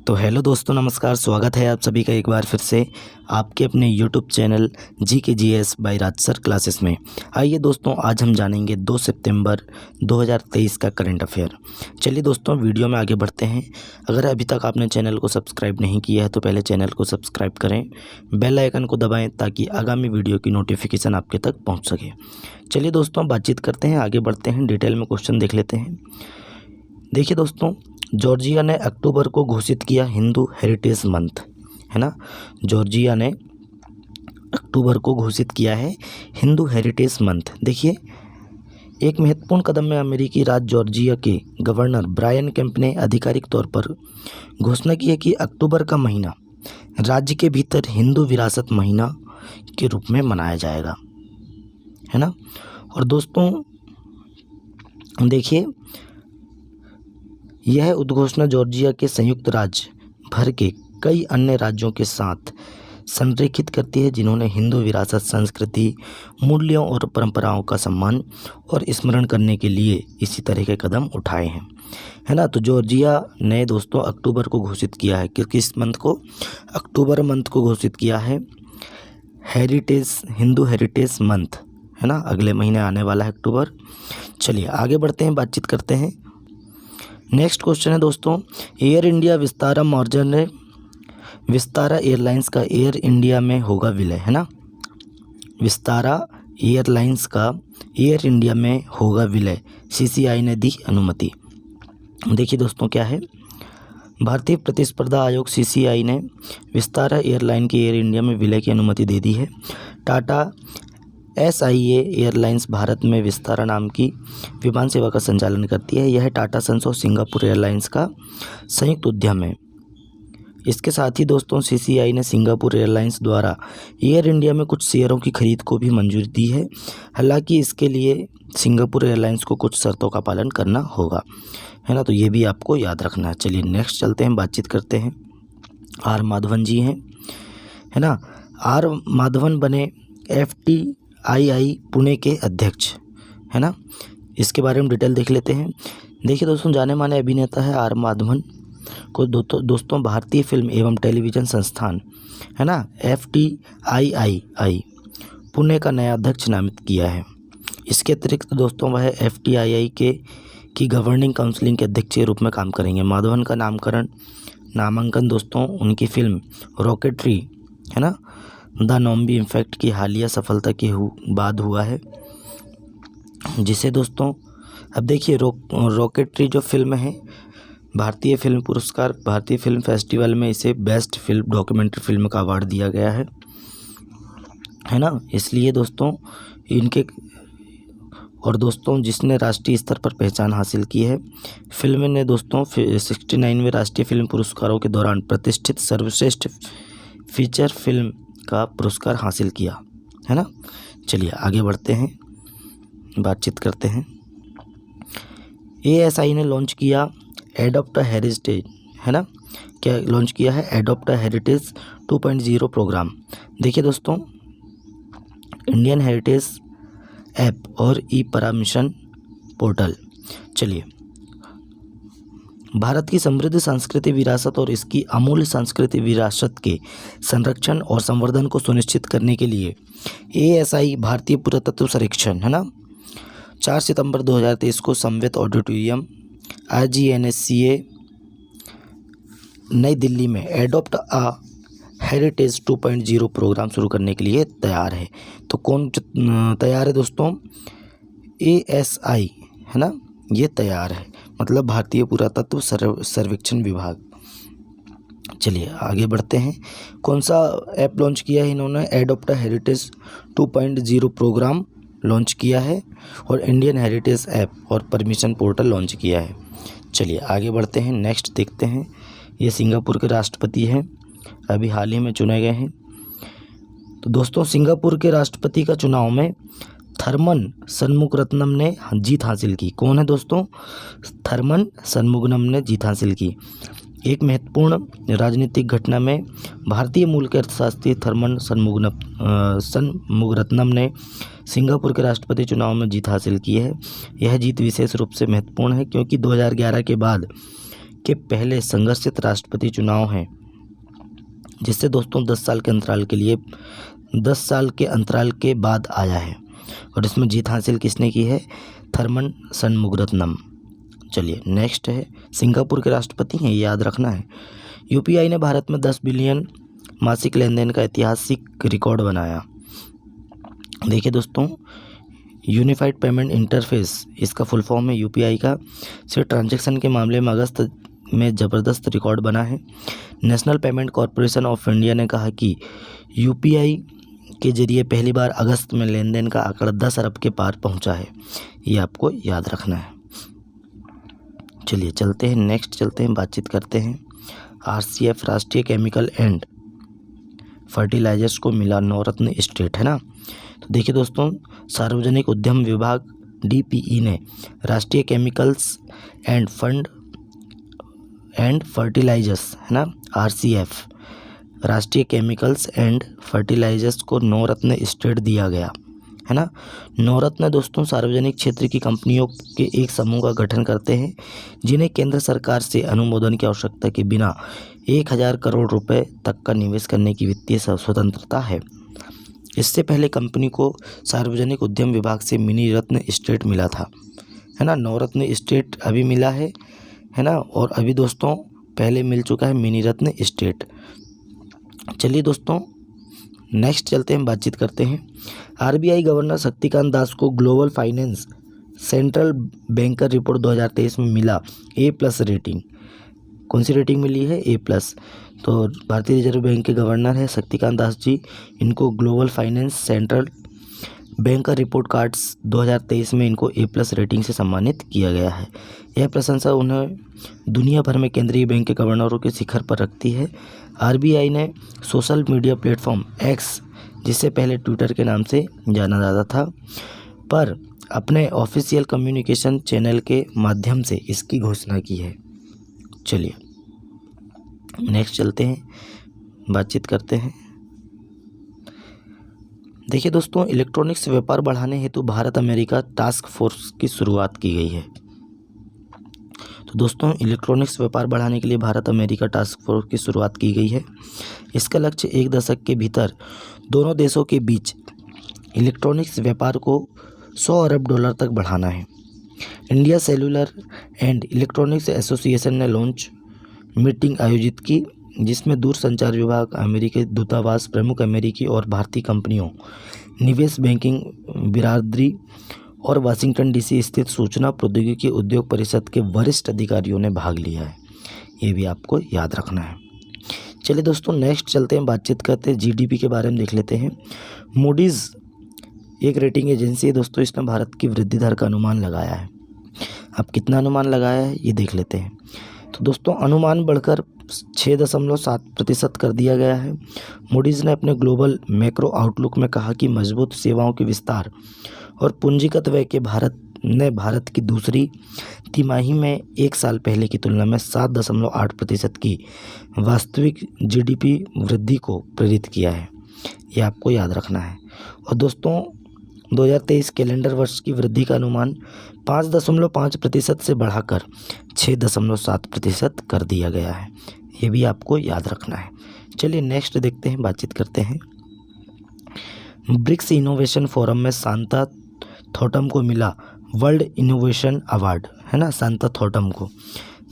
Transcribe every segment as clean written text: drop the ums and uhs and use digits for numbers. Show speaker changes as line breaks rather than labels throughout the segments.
तो हेलो दोस्तों, नमस्कार। स्वागत है आप सभी का एक बार फिर से आपके अपने यूट्यूब चैनल GKGS बाय राज सर क्लासेस में। आइए दोस्तों, आज हम जानेंगे 2 सितंबर 2023 का करंट अफेयर। चलिए दोस्तों, वीडियो में आगे बढ़ते हैं। अगर अभी तक आपने चैनल को सब्सक्राइब नहीं किया है तो पहले चैनल को सब्सक्राइब करें, बेल आइकन को दबाएँ ताकि आगामी वीडियो की नोटिफिकेशन आपके तक पहुँच सके। चलिए दोस्तों, बातचीत करते हैं, आगे बढ़ते हैं, डिटेल में क्वेश्चन देख लेते हैं। देखिए दोस्तों, जॉर्जिया ने अक्टूबर को घोषित किया हिंदू हेरिटेज मंथ, है ना। जॉर्जिया ने अक्टूबर को घोषित किया है हिंदू हेरिटेज मंथ। देखिए, एक महत्वपूर्ण कदम में अमेरिकी राज्य जॉर्जिया के गवर्नर ब्रायन केम्प ने आधिकारिक तौर पर घोषणा की है कि अक्टूबर का महीना राज्य के भीतर हिंदू विरासत महीना के रूप में मनाया जाएगा, है ना। और दोस्तों देखिए, यह उद्घोषणा जॉर्जिया के संयुक्त राज्य भर के कई अन्य राज्यों के साथ संरेखित करती है जिन्होंने हिंदू विरासत, संस्कृति, मूल्यों और परंपराओं का सम्मान और स्मरण करने के लिए इसी तरह के कदम उठाए हैं, है ना। तो जॉर्जिया ने दोस्तों अक्टूबर को घोषित किया है, किस मंथ को, अक्टूबर मंथ को घोषित किया है हिंदू हेरिटेज मंथ, है ना। अगले महीने आने वाला है अक्टूबर। चलिए आगे बढ़ते हैं, बातचीत करते हैं। नेक्स्ट क्वेश्चन है दोस्तों, एयर इंडिया विस्तारा एयरलाइंस का एयर इंडिया में होगा विलय, है ना। विस्तारा एयरलाइंस का एयर इंडिया में होगा विलय, CCI ने दी अनुमति। देखिए दोस्तों, क्या है, भारतीय प्रतिस्पर्धा आयोग CCI ने विस्तारा एयरलाइन के एयर इंडिया में विलय की अनुमति दे दी है। टाटा SIA एयरलाइंस भारत में विस्तारा नाम की विमान सेवा का संचालन करती है। यह टाटा सन्स और सिंगापुर एयरलाइंस का संयुक्त उद्यम है। इसके साथ ही दोस्तों CCI ने सिंगापुर एयरलाइंस द्वारा एयर इंडिया में कुछ शेयरों की खरीद को भी मंजूरी दी है। हालांकि इसके लिए सिंगापुर एयरलाइंस को कुछ शर्तों का पालन करना होगा, है ना। तो ये भी आपको याद रखना है। चलिए नेक्स्ट चलते हैं, बातचीत करते हैं। R माधवन जी हैं, है ना। R माधवन बने FTII पुणे के अध्यक्ष, है ना। इसके बारे में डिटेल देख लेते हैं। देखिए दोस्तों, जाने माने अभिनेता है R माधवन को दोस्तों भारतीय फिल्म एवं टेलीविज़न संस्थान, है ना, FTII पुणे का नया अध्यक्ष नामित किया है। इसके अतिरिक्त दोस्तों वह FTII की गवर्निंग काउंसिलिंग के अध्यक्ष के रूप में काम करेंगे। माधवन का नामांकन दोस्तों उनकी फिल्म रॉकेटरी, है ना, द नॉम्बी इम्फेक्ट की हालिया सफलता के बाद हुआ है, जिसे दोस्तों अब देखिए रॉकेटरी जो फिल्म है, भारतीय फिल्म पुरस्कार, भारतीय फिल्म फेस्टिवल में इसे बेस्ट फिल्म डॉक्यूमेंट्री फिल्म का अवार्ड दिया गया है ना। इसलिए दोस्तों इनके और दोस्तों जिसने राष्ट्रीय स्तर पर पहचान हासिल की है, फिल्म ने दोस्तों 69वें राष्ट्रीय फिल्म पुरस्कारों के दौरान प्रतिष्ठित सर्वश्रेष्ठ फीचर फिल्म का पुरस्कार हासिल किया, है ना। चलिए आगे बढ़ते हैं, बातचीत करते हैं। ASI ने लॉन्च किया एडॉप्ट हेरिटेज, है ना, क्या लॉन्च किया है, एडॉप्ट हेरिटेज 2.0 प्रोग्राम। देखिए दोस्तों, इंडियन हेरिटेज ऐप और परमिशन पोर्टल। चलिए, भारत की समृद्ध सांस्कृतिक विरासत और इसकी अमूल्य सांस्कृतिक विरासत के संरक्षण और संवर्धन को सुनिश्चित करने के लिए ASI भारतीय पुरातत्व सर्वेक्षण, है ना, 4 सितंबर 2023 को समवेत ऑडिटोरियम IGNSCA नई दिल्ली में एडॉप्ट अ हेरिटेज 2.0 प्रोग्राम शुरू करने के लिए तैयार है। तो कौन तैयार है दोस्तों, ASI, है ना, ये तैयार है, मतलब भारतीय पुरातत्व सर्वेक्षण विभाग। चलिए आगे बढ़ते हैं। कौन सा ऐप लॉन्च किया है इन्होंने, एडॉप्ट हेरिटेज 2.0 प्रोग्राम लॉन्च किया है और इंडियन हेरिटेज ऐप और परमिशन पोर्टल लॉन्च किया है। चलिए आगे बढ़ते हैं, नेक्स्ट देखते हैं। ये सिंगापुर के राष्ट्रपति हैं, अभी हाल ही में चुने गए हैं। तो दोस्तों सिंगापुर के राष्ट्रपति का चुनाव में थरमन शनमुगरत्नम ने जीत हासिल की। कौन है दोस्तों, थरमन शनमुगम ने जीत हासिल की। एक महत्वपूर्ण राजनीतिक घटना में भारतीय मूल के अर्थशास्त्री थरमन शनमुगरत्नम ने सिंगापुर के राष्ट्रपति चुनाव में जीत हासिल की है। यह जीत विशेष रूप से महत्वपूर्ण है क्योंकि 2011 के बाद के पहले संघर्षित राष्ट्रपति चुनाव हैं, जिससे दोस्तों 10 साल के अंतराल के बाद आया है। और इसमें जीत हासिल किसने की है? थरमन षणमुगरत्नम। चलिए नेक्स्ट है, सिंगापुर के राष्ट्रपति हैं, याद रखना है। यूपीआई ने भारत में 10 बिलियन मासिक लेन देन का ऐतिहासिक रिकॉर्ड बनाया। देखिए दोस्तों, यूनिफाइड पेमेंट इंटरफेस, इसका फुल फॉर्म है यूपीआई का, से ट्रांजैक्शन के मामले में अगस्त में ज़बरदस्त रिकॉर्ड बना है। National payment corporation of India ने कहा कि यूपीआई के जरिए पहली बार अगस्त में लेन देन का आंकड़ा 10 अरब के पार पहुंचा है। ये आपको याद रखना है। चलिए चलते हैं नेक्स्ट, बातचीत करते हैं। आरसीएफ राष्ट्रीय केमिकल एंड फर्टिलाइजर्स को मिला नवरत्न स्टेट, है ना। तो देखिए दोस्तों, सार्वजनिक उद्यम विभाग डीपीई ने राष्ट्रीय केमिकल्स एंड फर्टिलाइजर्स, है ना, आरसीएफ राष्ट्रीय केमिकल्स एंड फर्टिलाइजर्स को नवरत्न स्टेट दिया गया, है ना। नवरत्न दोस्तों सार्वजनिक क्षेत्र की कंपनियों के एक समूह का गठन करते हैं, जिन्हें केंद्र सरकार से अनुमोदन की आवश्यकता के बिना 1000 करोड़ रुपए तक का निवेश करने की वित्तीय स्वतंत्रता है। इससे पहले कंपनी को सार्वजनिक उद्यम विभाग से मिनी रत्न स्टेट मिला था, है ना। नवरत्न स्टेट अभी मिला है ना, और अभी दोस्तों पहले मिल चुका है मिनी रत्न स्टेट। चलिए दोस्तों नेक्स्ट चलते हैं, बातचीत करते हैं। आरबीआई गवर्नर शक्तिकांत दास को global finance central banker report 2023 में मिला A+ रेटिंग। कौन सी रेटिंग मिली है? A+। तो भारतीय रिजर्व बैंक के गवर्नर है शक्तिकांत दास जी, इनको global finance central banker report cards 2023 में इनको A+ रेटिंग से सम्मानित किया गया है। यह प्रशंसा उन्हें दुनिया भर में केंद्रीय बैंक के गवर्नरों के शिखर पर रखती है। आरबीआई ने सोशल मीडिया प्लेटफॉर्म एक्स, जिसे पहले ट्विटर के नाम से जाना जाता था, पर अपने ऑफिशियल कम्युनिकेशन चैनल के माध्यम से इसकी घोषणा की है। चलिए नेक्स्ट चलते हैं, बातचीत करते हैं। देखिए दोस्तों, इलेक्ट्रॉनिक्स व्यापार बढ़ाने हेतु भारत अमेरिका टास्क फोर्स की शुरुआत की गई है। तो दोस्तों इलेक्ट्रॉनिक्स व्यापार बढ़ाने के लिए भारत अमेरिका टास्क फोर्स की शुरुआत की गई है। इसका लक्ष्य 1 दशक के भीतर दोनों देशों के बीच इलेक्ट्रॉनिक्स व्यापार को $100 अरब तक बढ़ाना है। India cellular and electronics association ने लॉन्च मीटिंग आयोजित की, जिसमें दूरसंचार विभाग, अमेरिकी दूतावास, प्रमुख अमेरिकी और भारतीय कंपनियों, निवेश बैंकिंग बिरादरी और वाशिंगटन डीसी स्थित सूचना प्रौद्योगिकी उद्योग परिषद के वरिष्ठ अधिकारियों ने भाग लिया है। ये भी आपको याद रखना है। चलिए दोस्तों नेक्स्ट चलते हैं, बातचीत करते हैं जीडीपी के बारे में, देख लेते हैं। मूडीज़ एक रेटिंग एजेंसी है दोस्तों, इसने भारत की वृद्धि दर का अनुमान लगाया है। अब कितना अनुमान लगाया है ये देख लेते हैं। तो दोस्तों अनुमान बढ़कर 6.7% कर दिया गया है। मूडीज़ ने अपने ग्लोबल मैक्रो आउटलुक में कहा कि मजबूत सेवाओं के विस्तार और पूंजीगत व्यय के भारत की दूसरी तिमाही में 1 साल पहले की तुलना में 7.8% की वास्तविक जीडीपी वृद्धि को प्रेरित किया है। ये आपको याद रखना है। और दोस्तों 2023 कैलेंडर वर्ष की वृद्धि का अनुमान 5.5% से बढ़ाकर 6.7% कर दिया गया है। ये भी आपको याद रखना है। चलिए नेक्स्ट देखते हैं, बातचीत करते हैं। ब्रिक्स इनोवेशन फोरम में सांता थॉटम को मिला वर्ल्ड इनोवेशन अवार्ड, है ना, सांता थॉटम को।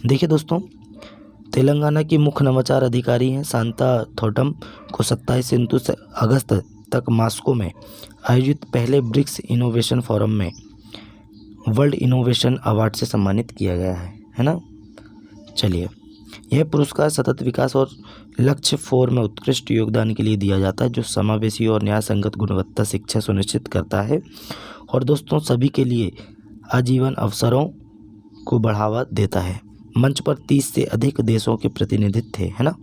देखिए दोस्तों तेलंगाना की मुख्य नवाचार अधिकारी हैं सांता थॉटम को 27 से 29 अगस्त तक मॉस्को में आयोजित पहले ब्रिक्स इनोवेशन फोरम में वर्ल्ड इनोवेशन अवार्ड से सम्मानित किया गया है ना। चलिए यह पुरस्कार सतत विकास और लक्ष्य 4 में उत्कृष्ट योगदान के लिए दिया जाता है, जो समावेशी और न्याय संगत गुणवत्ता शिक्षा सुनिश्चित करता है और दोस्तों सभी के लिए आजीवन अवसरों को बढ़ावा देता है। मंच पर 30 से अधिक देशों के प्रतिनिधित्व थे, है ना।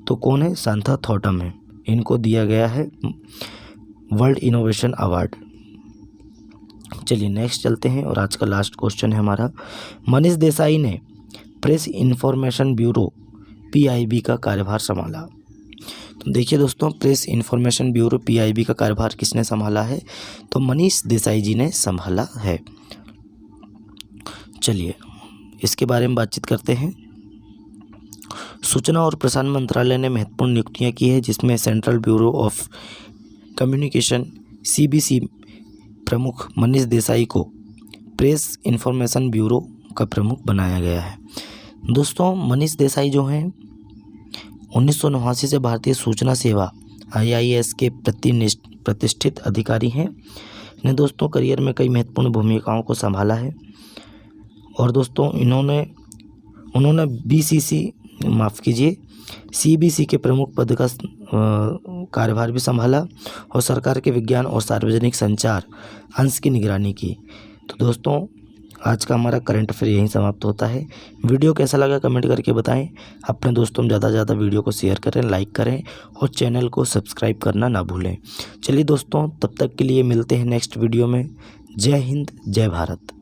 तो कौन है? सांता थॉटम है, इनको दिया गया है वर्ल्ड इनोवेशन अवार्ड। चलिए नेक्स्ट चलते हैं और आज का लास्ट क्वेश्चन है हमारा। मनीष देसाई ने प्रेस इन्फॉर्मेशन ब्यूरो PIB का कार्यभार संभाला। तो देखिए दोस्तों प्रेस इन्फॉर्मेशन ब्यूरो PIB का कार्यभार किसने संभाला है? तो मनीष देसाई जी ने संभाला है। चलिए इसके बारे में बातचीत करते हैं। सूचना और प्रसारण मंत्रालय ने महत्वपूर्ण नियुक्तियां की है, जिसमें central bureau of communication CBC प्रमुख मनीष देसाई को प्रेस इन्फॉर्मेशन ब्यूरो का प्रमुख बनाया गया है। दोस्तों, मनीष देसाई जो हैं 1989 से भारतीय सूचना सेवा IIS के प्रतिष्ठित अधिकारी हैं। ने दोस्तों करियर में कई महत्वपूर्ण भूमिकाओं को संभाला है और दोस्तों उन्होंने CBC के प्रमुख पद का कार्यभार भी संभाला और सरकार के विज्ञान और सार्वजनिक संचार अंश की निगरानी की। तो दोस्तों आज का हमारा करंट अफेयर यहीं समाप्त होता है। वीडियो कैसा लगा कमेंट करके बताएं। अपने दोस्तों में ज़्यादा से ज़्यादा वीडियो को शेयर करें, लाइक करें और चैनल को सब्सक्राइब करना ना भूलें। चलिए दोस्तों, तब तक के लिए मिलते हैं नेक्स्ट वीडियो में। जय हिंद, जय भारत।